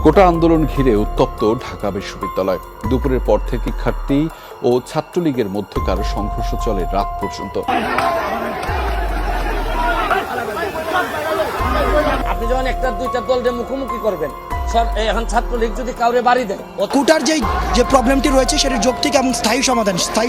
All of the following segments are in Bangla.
কোটা আন্দোলন ঘিরে উত্তপ্ত ঢাকা বিশ্ববিদ্যালয়। দুপুরের পর থেকে শিক্ষার্থী ও ছাত্রলীগের মধ্যকার সংঘর্ষ চলে রাত পর্যন্ত। আপনি যখন একটা দুইটা দলকে মুখোমুখি করবেন, এখন ছাত্রলীগ যদি কাউরে বাড়ি দেয়, কোটার যে প্রবলেমটি রয়েছে সেটি যৌক্তিক এবং স্থায়ী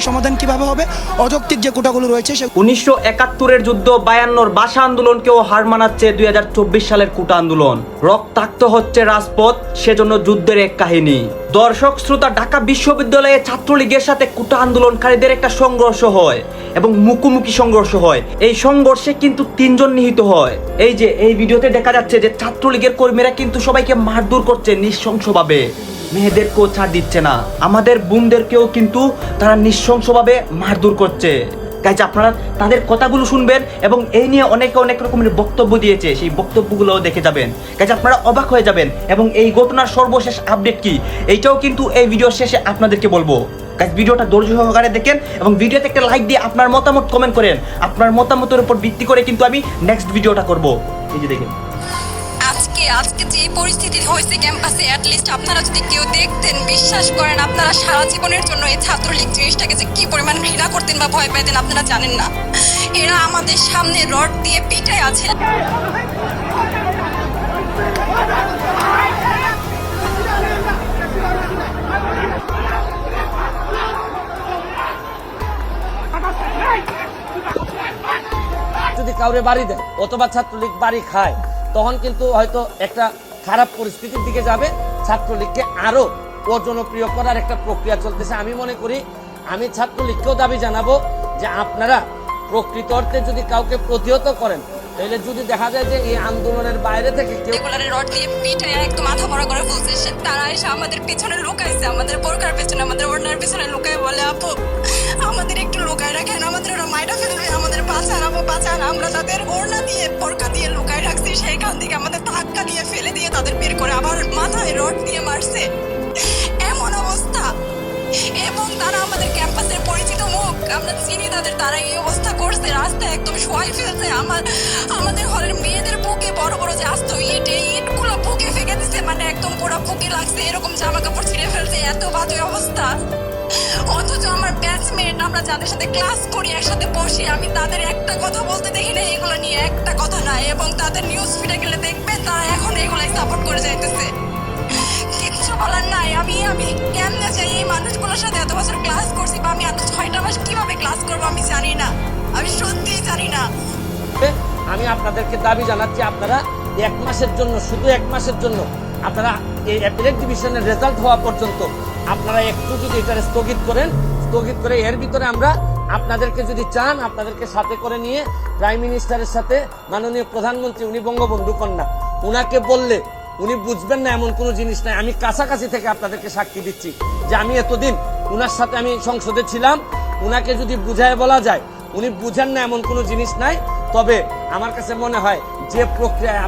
সমাধান কিভাবে হবে? অযৌক্তিক যে কোটাগুলো রয়েছে 1971-এর যুদ্ধ, 52-র ভাষা আন্দোলনকেও হার মানাচ্ছে 2024 সালের কোটা আন্দোলন। রক্তাক্ত হচ্ছে রাজপথ, সেজন্য যুদ্ধের এক কাহিনী। দর্শক শ্রোতা, ঢাকা বিশ্ববিদ্যালয়ে ছাত্রলীগের সাথে কোটা আন্দোলনকারীদের একটা সংঘর্ষ হয় এবং মুখোমুখি সংঘর্ষ হয়। এই সংঘর্ষে কিন্তু 3 জন নিহত হয়। এই ভিডিওতে দেখা যাচ্ছে যে ছাত্রলীগের কর্মীরা কিন্তু সবাইকে মারধর করছে নৃশংসভাবে। মেয়েদেরকেও ছাড় দিচ্ছে না, আমাদের বোনদেরকেও কিন্তু তারা নৃশংসভাবে মারধর করছে। গাইজ, আপনারা তাদের কথাগুলো শুনবেন এবং এই নিয়ে অনেক রকমের বক্তব্য দিয়েছে, সেই বক্তব্যগুলোও দেখে যাবেন। গাইজ, আপনারা অবাক হয়ে যাবেন এবং এই ঘটনার সর্বশেষ আপডেট কি এইটাও কিন্তু এই ভিডিওর শেষে আপনাদেরকে বলবো। গাইজ, ভিডিওটা ধৈর্য সহকারে দেখেন এবং ভিডিওতে একটা লাইক দিয়ে আপনার মতামত কমেন্ট করেন। আপনার মতামতের উপর ভিত্তি করে কিন্তু আমি নেক্সট ভিডিওটা করব। এই যে দেখেন, আজকে যে পরিস্থিতি হয়েছে ক্যাম্পাসে, অ্যাটলিস্ট আপনারা যদি কেউ দেখতেন, বিশ্বাস করেন আপনারা সারা জীবনের জন্য এই ছাত্রলীগ জিনিসটাকে যে কি পরিমাণ ঘৃণা করতেন বা ভয় পাইতেন আপনারা জানেন না। এরা আমাদের সামনে রড দিয়ে পিটায় আছে। যদি কাউরে বাড়ি দেয় অথবা ছাত্রলীগ বাড়ি খায়, তখন কিন্তু হয়তো একটা খারাপ পরিস্থিতির দিকে যাবে। ছাত্রলীগকে আরো অজনপ্রিয় করার একটা প্রক্রিয়া চলতেছে। আমি মনে করি, আমি ছাত্রলীগকেও দাবি জানাবো যে আপনারা প্রকৃত অর্থে যদি কাউকে প্রতিহত করেন, তাহলে যদি দেখা যায় যে এই আন্দোলনের বাইরে থেকে কেউ রড দিয়ে পিঠে একদম মাথা বড় করে ফেলছে, তারা এসে আমাদের পেছনে লুকাইছে, আমাদের বোরকার পেছনে, আমাদের ওড়নার পেছনে লুকায় বলে, আপু আমাদের একটু লুকায় রাখেন, আমাদের ওরা মাইটা ফেলবে, আমাদের বাঁচান আপু বাঁচান। আমরা তাদের ওড়না দিয়ে বোরকা দিয়ে লুকায় রাখছি, সেইখান থেকে আমাদের ধাক্কা দিয়ে ফেলে দিয়ে তাদের বের করে আবার মাথায় রড দিয়ে মারছে। এমন অবস্থা, এবং তারা আমাদের ক্যাম্পাসের পরিচিত মুখ, আমরা চিনি তাদের। তারা এই অবস্থা করছে, রাস্তায় একদম শোয়াই ফেলছে। আমাদের হলের মেয়েদের বুকে বড় বড় যে আস্ত ইটগুলো বুকে ফেঁকে দিচ্ছে, মানে একদম পুরো বুকে লাগছে, এরকম জামা কাপড় ছিঁড়ে ফেলছে। এত বাজে অবস্থা। অথচ আমার ব্যাচমেট, আমরা যাদের সাথে ক্লাস করি, একসাথে বসি, আমি তাদের একটা কথা বলতে দেখি না এগুলো নিয়ে, একটা কথা নাই। এবং তাদের নিউজ ফিডে গেলে দেখবেন তারা এখন এগুলাই সাপোর্ট করে যাইতেছে। কিচ্ছু বলার নাই। আমি কেমনে যাই এই মানুষগুলোর সাথে এত বছর ক্লাস করছি, বা আমি এত 6টা মাস কিভাবে ক্লাস করবো আমি জানি না, আমি সত্যিই জানি না। আমি আপনাদেরকে দাবি জানাচ্ছি, আপনারা 1 মাসের জন্য, শুধু 1 মাসের জন্য আপনারা এই অ্যাপিলেট ডিভিশনের রেজাল্ট হওয়া পর্যন্ত আপনারা একটু যদি এটা স্থগিত করে এর ভিতরে আমরা আপনাদেরকে যদি চান, আপনাদেরকে সাথে করে নিয়ে প্রাইম মিনিস্টারের সাথে মাননীয় প্রধানমন্ত্রী, উনি বঙ্গবন্ধু কন্যা, উনাকে বললে উনি বুঝবেন না এমন কোনো জিনিস নাই। আমি কাছাকাছি থেকে আপনাদেরকে সাক্ষী দিচ্ছি যে আমি এতদিন উনার সাথে আমি সংসদে ছিলাম। উনাকে যদি বুঝায় বলা যায়, উনি বুঝেন না এমন কোনো জিনিস নাই। তবে আমার কাছে মনে হয় যে প্রক্রিয়ায়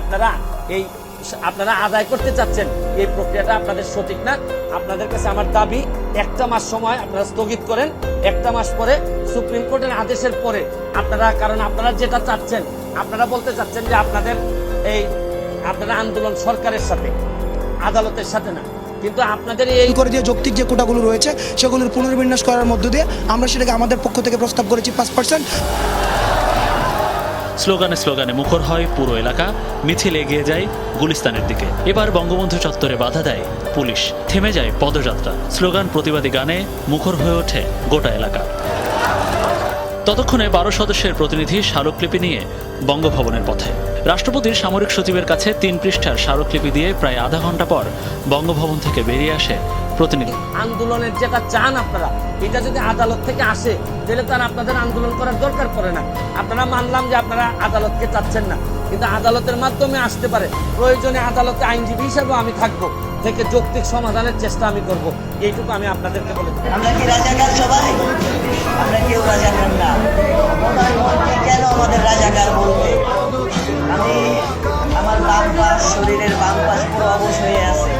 আপনারা আদায় করতে চাচ্ছেন, এই প্রক্রিয়াটা আপনাদের সঠিক না। আপনাদের কাছে আমার দাবি, 1টা মাস সময় আপনারা স্থগিত করেন। 1টা মাস পরে সুপ্রিম কোর্টের আদেশের পরে কারণ আপনারা যেটা চাচ্ছেন, আপনারা বলতে চাচ্ছেন যে আপনারা আন্দোলন সরকারের সাথে, আদালতের সাথে না, কিন্তু আপনাদের এই করে দিয়ে যৌক্তিক যে কোটাগুলো রয়েছে সেগুলোর পুনর্বিন্যাস করার মধ্য দিয়ে আমরা সেটাকে আমাদের পক্ষ থেকে প্রস্তাব করেছি 5%। স্লোগানে মুখর হয় পুরো এলাকা, মিছিল এগিয়ে যায় গুলিস্তানের দিকে। এবার বঙ্গবন্ধু চত্বরে বাধা দেয় পুলিশ, থেমে যায় পদযাত্রা। স্লোগান প্রতিবাদী গানে মুখর হয়ে ওঠে গোটা এলাকা। ততক্ষণে 12 সদস্যের প্রতিনিধি স্মারকলিপি নিয়ে বঙ্গভবনের পথে। রাষ্ট্রপতির সামরিক সচিবের কাছে 3 পৃষ্ঠার স্মারকলিপি দিয়ে প্রায় আধা ঘন্টা পর বঙ্গভবন থেকে বেরিয়ে আসে প্রতিনিধি। আন্দোলনের যেটা চান আপনারা, এটা যদি আদালত থেকে আসে, তাহলে তার আপনাদের আন্দোলন করার দরকার পড়ে না। আপনারা মানলাম যে আপনারা আদালতকে চাচ্ছেন না, কিন্তু আদালতের মাধ্যমে আসতে পারে। প্রয়োজনে আদালতে আইনজীবী হিসেবে আমি থাকবো, থেকে যৌক্তিক সমাধানের চেষ্টা আমি করব। এইটুকু আমি আপনাদেরকে বলে দিই। আমরা কি রাজাকার সবাই? আমরা কেউ রাজাকার না। কেন আমাদের রাজাকার বলবে? আমি আমার বাম পাশ, শরীরের বাম পাশ পুরো অবশ হয়ে আছে।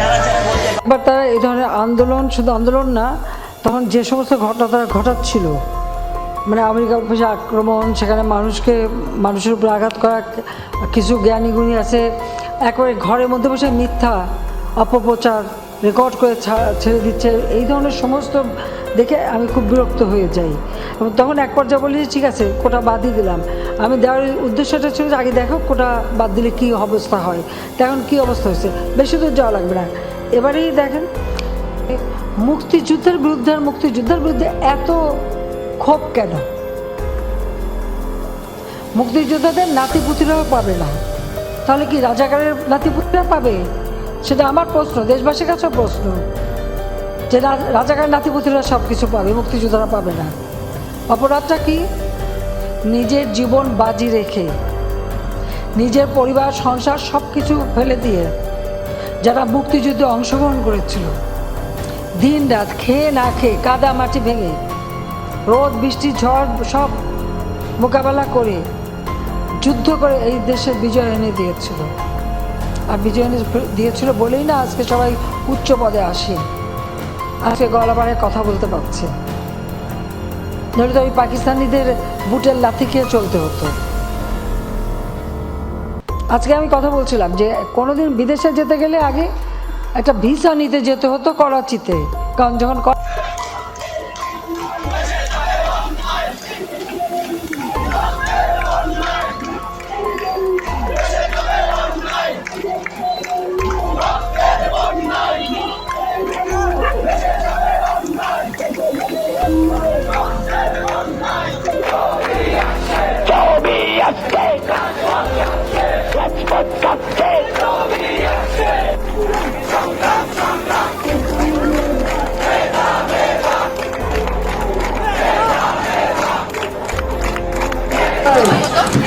নাড়াচাড়া বলতে এবার তারা এই ধরনের আন্দোলন, শুধু আন্দোলন না, তখন যে সমস্ত ঘটনা তারা ঘটাচ্ছিল, মানে আমেরিকা অফিসে আক্রমণ, সেখানে মানুষের উপর আঘাত করা, কিছু জ্ঞানী গুণী আছে একেবারে ঘরের মধ্যে বসে মিথ্যা অপপ্রচার রেকর্ড করে ছেড়ে দিচ্ছে, এই ধরনের সমস্ত দেখে আমি খুব বিরক্ত হয়ে যাই। এবং তখন এক পর্যায়ে বলি ঠিক আছে কোটা বাদই দিলাম। আমি দেওয়ার উদ্দেশ্যটা ছিল যে আগে দেখো কোটা বাদ দিলে কী অবস্থা হয়, এখন কী অবস্থা হয়েছে, বেশি দূর যাওয়া লাগবে না। এবারেই দেখেন মুক্তিযুদ্ধের বিরুদ্ধে আর মুক্তিযুদ্ধের বিরুদ্ধে এত ক্ষোভ কেন? মুক্তিযোদ্ধাদের নাতিপুতিরাও পাবে না, তাহলে কি রাজাকারের নাতিপুতিরা পাবে? সেটা আমার প্রশ্ন, দেশবাসীর কাছেও প্রশ্ন, যে রাজাকার নাতিপুতিরা সব কিছু পাবে, মুক্তিযোদ্ধারা পাবে না। অপরাধটা কি? নিজের জীবন বাজি রেখে, নিজের পরিবার সংসার সব কিছু ফেলে দিয়ে যারা মুক্তিযুদ্ধে অংশগ্রহণ করেছিল, দিন রাত খেয়ে না খেয়ে কাদা মাটি ভেঙে রোদ বৃষ্টি ঝড় সব মোকাবেলা করে যুদ্ধ করে এই দেশে বিজয় এনে দিয়েছিল। আর বিজয় এনে দিয়েছিল বলেই না আজকে সবাই উচ্চ পদে আসে, আজকে গলাবারে কথা বলতে পারছে, নইলে তো ওই পাকিস্তানিদের বুটের লাথি খেয়ে চলতে হতো। আজকে আমি কথা বলছিলাম যে কোনোদিন বিদেশে যেতে গেলে আগে একটা ভিসা নিতে যেতে হতো করাচিতে, কারণ যখন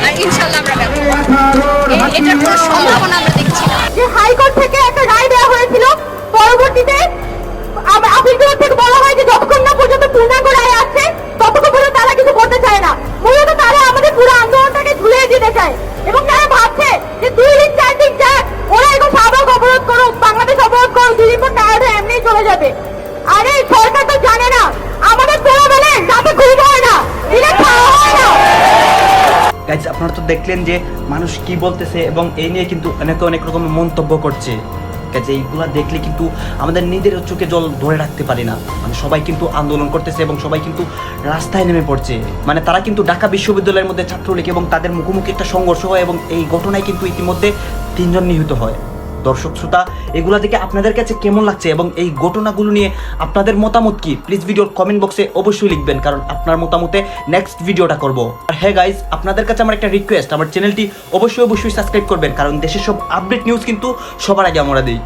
আর ইনশাআল্লাহ আমরা এটার কোনো সম্ভাবনা আমরা দেখছি না। যে হাইকোর্ট থেকে একটা রায় দেওয়া হয়েছিল, পরবর্তীতে আপিল বিভাগ থেকে বলা হয় যে যতক্ষণ না পর্যন্ত পূর্ণাঙ্গ রায় আসছে ততক্ষণ পর্যন্ত তারা কিছু করতে চায় না। মূলত তারা আমাদের পুরো আন্দোলনটাকে ঝুলিয়ে দিতে চায় এবং তারা ভাবছে যে 2 দিন 4 দিন যাক, ওরা এখন শাহবাগ অবরোধ করুক, বাংলাদেশ অবরোধ করুক, 2 দিন পর টায়ার্ড হয়ে এমনি চলে যাবে। আরে সরকার তো জানে না আমাদের পোলাবেলে রাতে ঘুম হয় না, দিনে খাওয়া হয় না। গাইজ আপনারা তো দেখলেন যে মানুষ কি বলতেছে এবং এই নিয়ে কিন্তু অনেকে অনেক রকমের মন্তব্য করছে। গাইজ এইগুলা দেখলে কিন্তু আমাদের নিজের চোখে জল ধরে রাখতে পারি না। মানে সবাই কিন্তু আন্দোলন করতেছে এবং সবাই কিন্তু রাস্তায় নেমে পড়ছে। মানে তারা কিন্তু ঢাকা বিশ্ববিদ্যালয়ের মধ্যে ছাত্রলীগ এবং তাদের মুখোমুখি একটা সংঘর্ষ হয় এবং এই ঘটনায় কিন্তু ইতিমধ্যে 3 জন নিহত হয়। দর্শক শ্রোতা, এগুলা দেখে আপনাদের কাছে কেমন লাগছে এবং এই ঘটনাগুলো নিয়ে আপনাদের মতামত কি, প্লিজ ভিডিওর কমেন্ট বক্সে অবশ্যই লিখবেন, কারণ আপনার মতামতে নেক্সট ভিডিওটা করব। আর হ্যাঁ গাইজ, আপনাদের কাছে আমার একটা রিকোয়েস্ট, আমার চ্যানেলটি অবশ্যই সাবস্ক্রাইব করবেন, কারণ দেশের সব আপডেট নিউজ কিন্তু সবার আগে আমরা দিই।